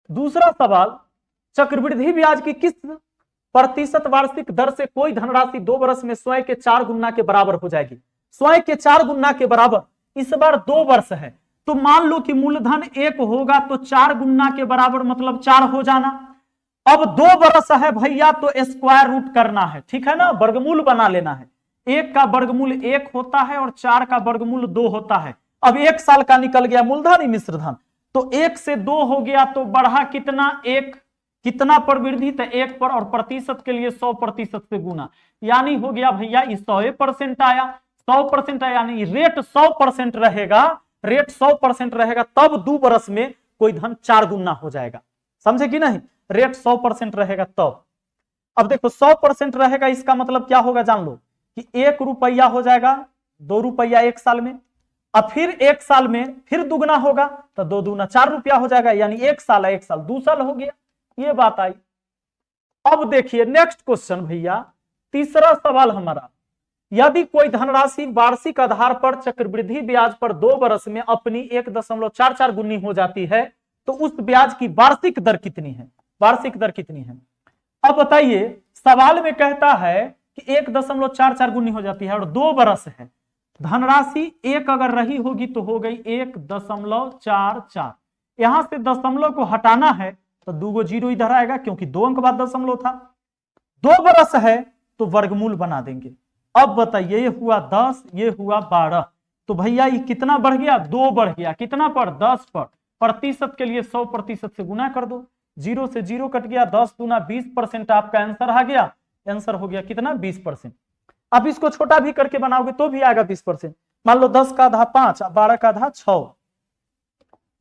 दूसरा सवाल, चक्रवृद्धि ब्याज की किस प्रतिशत वार्षिक दर से कोई धनराशि 2 वर्ष में स्वयं के 4 गुना के बराबर हो जाएगी? स्वयं के 4 गुना के बराबर, इस बार 2 वर्ष है तो मान लो कि मूलधन 1 होगा तो 4 गुना के बराबर मतलब 4 हो जाना। अब 2 वर्ष है भैया तो स्क्वायर रूट करना है, ठीक है ना, वर्गमूल बना लेना है। 1 का वर्गमूल 1 होता है और 4 का वर्गमूल 2 होता है। अब 1 साल का निकल गया मूलधन मिश्रधन, तो 1 से 2 हो गया तो बढ़ा कितना, 1, कितना पर वृद्धि, तो 1 पर, और प्रतिशत के लिए 100% से गुना, यानी हो गया भैया 100% आया, 100% आया, यानी रेट 100% रहेगा, रेट 100% रहेगा, तब 2 वर्ष में कोई धन 4 गुना हो जाएगा। समझे कि नहीं? रेट 100% रहेगा तब। अब देखो 100% रहेगा, इसका मतलब क्या होगा जान लो कि 1 रुपया हो जाएगा 2 रुपया 1 साल में, अब फिर 1 साल में फिर दुगना होगा तो 2 दूना 4 रुपया हो जाएगा, यानी 1 साल है 1 साल 2 साल हो गया। ये बात आई। अब देखिए नेक्स्ट क्वेश्चन भैया, तीसरा सवाल हमारा, यदि कोई धनराशि वार्षिक आधार पर चक्रवृद्धि ब्याज पर 2 वर्ष में अपनी 1.44 गुनी हो जाती है तो उस ब्याज की वार्षिक दर कितनी है? वार्षिक दर कितनी है? अब बताइए, सवाल में कहता है कि 1.44 गुनी हो जाती है और 2 वर्ष है, धनराशि 1 अगर रही होगी तो हो गई 1.44, यहां से दशमलव को हटाना है तो 2 जीरो इधर आएगा क्योंकि 2 अंक बाद दशमलव था। 2 वर्ष है तो वर्गमूल बना देंगे। अब बताइए, ये हुआ 10, ये हुआ 12, तो भैया ये कितना बढ़ गया? 2 बढ़ गया, कितना पर? 10 पर। प्रतिशत के लिए 100% से गुना कर दो, 0 से 0 कट गया, 10 दूना 20% आपका आंसर आ गया। आंसर हो गया कितना? 20%। अब इसको छोटा भी करके बनाओगे तो भी आएगा 20%। मान लो 10 का आधा 5, 12 का आधा 6,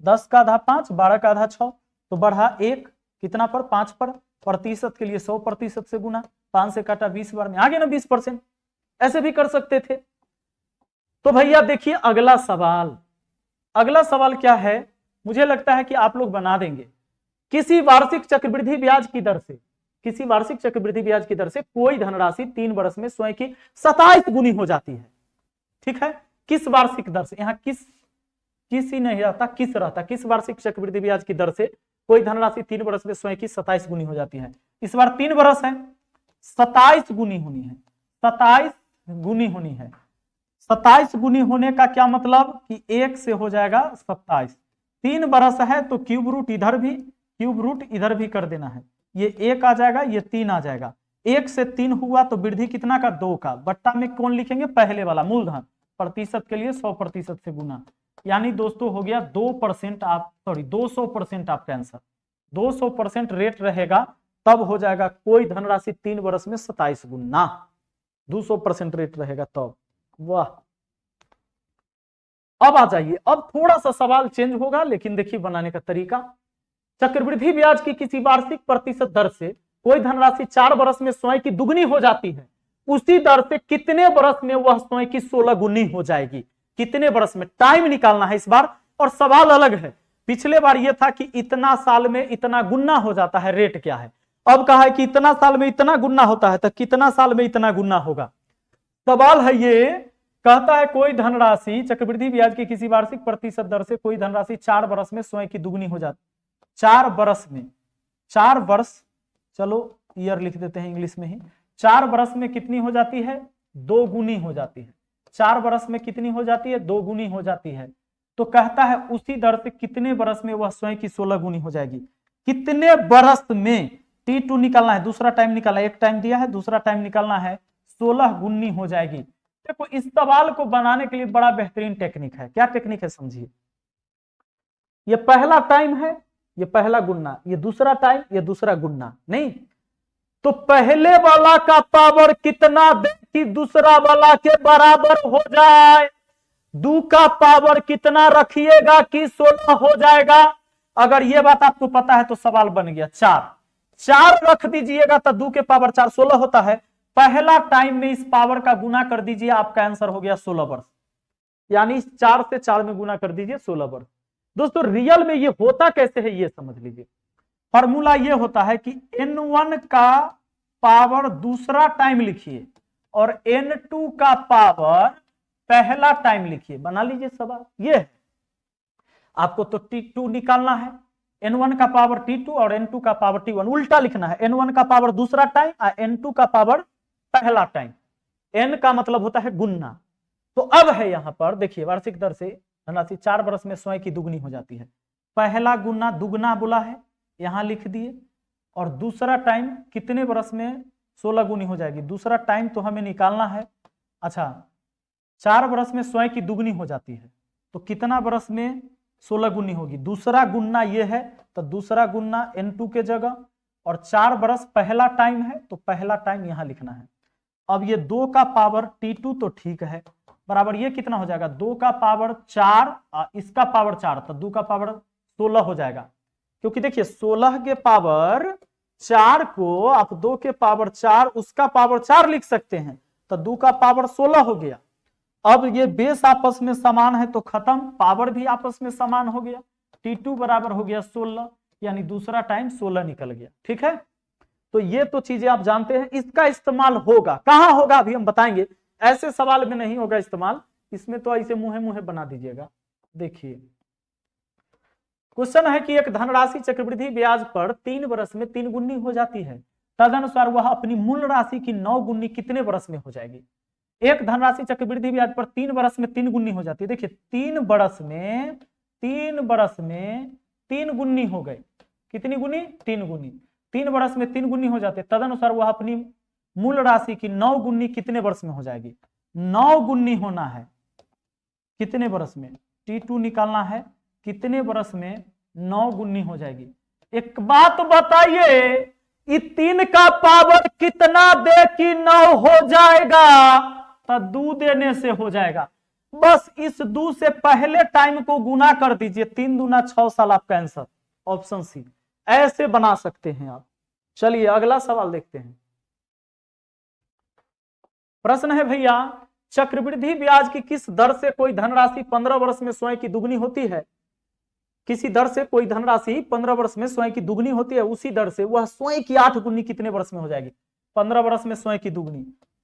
10 का आधा 5, 12 का आधा 6, तो बढ़ा 1, कितना पर? 5 पर। प्रतिशत के लिए 100% से गुना, 5 से काटा 20 बार में, आ गया ना 20%। ऐसे भी कर सकते थे। तो भैया देखिए अगला सवाल, अगला सवाल क्या है, मुझे लगता है कि आप लोग बना देंगे। किसी वार्षिक चक्रवृद्धि ब्याज की दर से, किसी वार्षिक चक्रवृद्धि ब्याज की दर से कोई धनराशि 3 वर्ष में स्वयं की 27 गुनी हो जाती है, ठीक है। किस वार्षिक दर से, यहां किस ही नहीं रहता, किस रहता, किस वार्षिक चक्रवृद्धि ब्याज की दर से कोई धनराशि 3 वर्ष में स्वयं की 27 गुनी हो जाती है। इस बार 3 वर्ष है, 27 गुनी होनी है, 27 गुनी होनी है। 27 गुनी होने का क्या मतलब कि 1 से हो जाएगा 27, 3 वर्ष है तो क्यूब रूट इधर भी, क्यूब रूट इधर भी कर देना है, ये 1 आ जाएगा, ये 3 आ जाएगा। 1 से 3 हुआ तो वृद्धि कितना का? 2 का। बट्टा में कौन लिखेंगे? पहले वाला मूलधन, प्रतिशत के लिए 100% से गुना, यानी दोस्तों हो गया 2%, आप सॉरी 200% आपका आंसर। 200% रेट रहेगा तब हो जाएगा कोई धनराशि 3 वर्ष में 27 गुना, 200% रेट रहेगा तब। वाह, अब आ जाइए, अब थोड़ा सा सवाल चेंज होगा लेकिन देखिए बनाने का तरीका। चक्रवृद्धि ब्याज की किसी वार्षिक प्रतिशत दर से कोई धनराशि 4 वर्ष में स्वयं की दुगनी हो जाती है, उसी दर से कितने वर्ष में वह स्वयं की 16 गुनी हो जाएगी? कितने वर्ष में? टाइम निकालना है इस बार, और सवाल अलग है। पिछले बार यह था कि इतना साल में इतना गुना हो जाता है, रेट क्या है। अब कहा है कि इतना साल में इतना गुना होता है, तो कितना साल में इतना गुना होगा? सवाल है ये, कहता है कोई धनराशि चक्रवृद्धि ब्याज की किसी वार्षिक प्रतिशत दर से कोई धनराशि 4 वर्ष में स्वयं की दुगनी हो जाती, 4 वर्ष में, 4 वर्ष, चलो ईयर लिख देते हैं इंग्लिश में ही, 4 वर्ष में कितनी हो जाती है? 2 गुनी हो जाती है। 4 वर्ष में कितनी हो जाती है? 2 गुनी हो जाती है। तो कहता है उसी दर से कितने वर्ष में वह स्वयं की 16 गुनी हो जाएगी? कितने वर्ष में? T2 निकालना है, दूसरा टाइम निकालना है, एक टाइम दिया है, दूसरा टाइम निकालना है, 16 गुनी हो जाएगी। देखो इस सवाल को बनाने के लिए बड़ा बेहतरीन टेक्निक है। क्या टेक्निक है समझिए, ये पहला टाइम है, ये पहला गुना, ये दूसरा टाइम, ये दूसरा गुना, नहीं तो पहले वाला का पावर कितना दे कि दूसरा वाला के बराबर हो जाए? 2 का पावर कितना रखिएगा कि 16 हो जाएगा? अगर ये बात आपको पता है तो सवाल बन गया 4 रख दीजिएगा तो 2 के पावर 4 16 होता है। पहला टाइम में इस पावर का गुना कर दीजिए, आपका आंसर हो गया 16 वर्ष, यानी 4 से 4 में गुना कर दीजिए 16 वर्ष। दोस्तों रियल में ये होता कैसे है ये समझ लीजिए। फॉर्मूला ये होता है कि n1 का पावर दूसरा टाइम लिखिए और n2 का पावर पहला टाइम लिखिए, बना लीजिए सवाल। ये है आपको तो T2 निकालना है, n1 का पावर t2 और n2 का पावर t1, उल्टा लिखना है। n1 का पावर दूसरा टाइम और n2 का पावर पहला टाइम। n का मतलब होता है गुन्ना। तो अब है यहां पर देखिए, वार्षिक दर से धनराशि 4 वर्ष में स्वयं की दुगनी हो जाती है। पहला गुना दुगना बोला है, यहां लिख दिए। और दूसरा टाइम कितने वर्ष में 16 गुनी हो जाएगी, दूसरा टाइम तो हमें निकालना है। अच्छा, 4 वर्ष में स्वयं की दुगनी हो जाती है, तो कितना वर्ष में 16 गुनी होगी, दूसरा गुना ये है, तो दूसरा गुना n2 के जगह, और 4 वर्ष पहला टाइम है, तो पहला टाइम यहां लिखना है। अब ये 2 का पावर t2 तो ठीक है, बराबर ये कितना हो जाएगा, 2 का पावर 4 इसका पावर 4, तो 2 का पावर 16 हो जाएगा। क्योंकि देखिए 16 के पावर 4 को आप 2 के पावर 4 उसका पावर 4 लिख सकते हैं, तो 2 का पावर 16 हो गया। अब ये बेस आपस में समान है तो खत्म, पावर भी आपस में समान हो गया। t2 बराबर हो गया 16, यानी दूसरा टाइम 16 निकल गया। ठीक है, तो ये तो चीजें आप जानते हैं। इसका इस्तेमाल होगा कहां होगा अभी हम बताएंगे, ऐसे सवाल में नहीं होगा इस्तेमाल, इसमें तो ऐसे मुहे मुहे बना दीजिएगा। देखिए क्वेश्चन है कि एक धनराशि चक्रवृद्धि ब्याज पर 3 वर्ष में 3 गुनी हो जाती है, तदनुसार वह अपनी मूल राशि की 9 गुनी कितने वर्ष में हो जाएगी। एक धनराशि चक्रवृद्धि ब्याज पर 3 वर्ष में 3 गुनी हो जाती है। देखिए 3 वर्ष में 3 गुनी हो गए, कितनी गुनी, 3 गुनी। 3 वर्ष में 3 गुनी हो जाते, तदनुसार वह अपनी मूल राशि की 9 गुनी कितने वर्ष में हो जाएगी। 9 गुनी होना है कितने वर्ष में, t2 निकालना है, कितने वर्ष में 9 गुनी हो जाएगी। एक बात बताइए, 3 का पावर कितना दे कि 9 हो जाएगा, तो 2 देने से हो जाएगा। बस इस 2 से पहले टाइम को गुना कर दीजिए, 3 दूना 6 साल आपका आंसर, ऑप्शन सी। ऐसे बना सकते हैं आप। चलिए अगला सवाल देखते हैं। प्रश्न है भैया, चक्रवृद्धि ब्याज की किस दर से कोई धनराशि 15 वर्ष में स्वयं की दुगनी होती है। किसी दर से कोई धनराशि 15 वर्ष में स्वयं की दुगनी होती है, उसी दर से वह स्वयं की 8 गुनी कितने वर्ष में हो जाएगी। 15 वर्ष में स्वयं की दुगनी,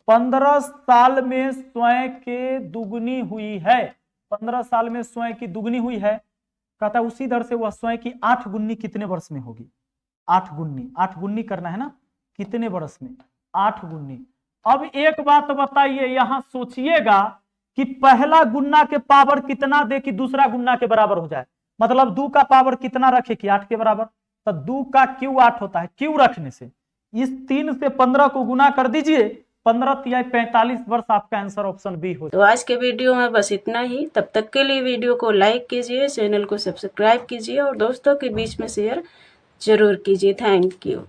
15 साल में स्वयं के दुगनी हुई है, 15 साल में स्वयं की दुगनी हुई है, कहता है उसी दर से वह स्वयं की 8 गुनी कितने वर्ष में होगी। 8 गुनी करना है ना, कितने वर्ष में, 8 गुनी। अब एक बात बताइए, यहां सोचिएगा कि पहला गुना के पावर कितना दे कि दूसरा गुना के बराबर हो जाए, मतलब 2 का पावर कितना रखे कि 8 के बराबर, तो 2 का क्यू 8 होता है। क्यू रखने से इस 3 से 15 को गुना कर दीजिए, 15 तिहाई 45 वर्ष, आपका आंसर ऑप्शन बी हो। तो आज के वीडियो में बस इतना ही। तब तक के लिए वीडियो को लाइक कीजिए, चैनल को सब्सक्राइब कीजिए और दोस्तों के बीच में शेयर जरूर कीजिए। Thank you.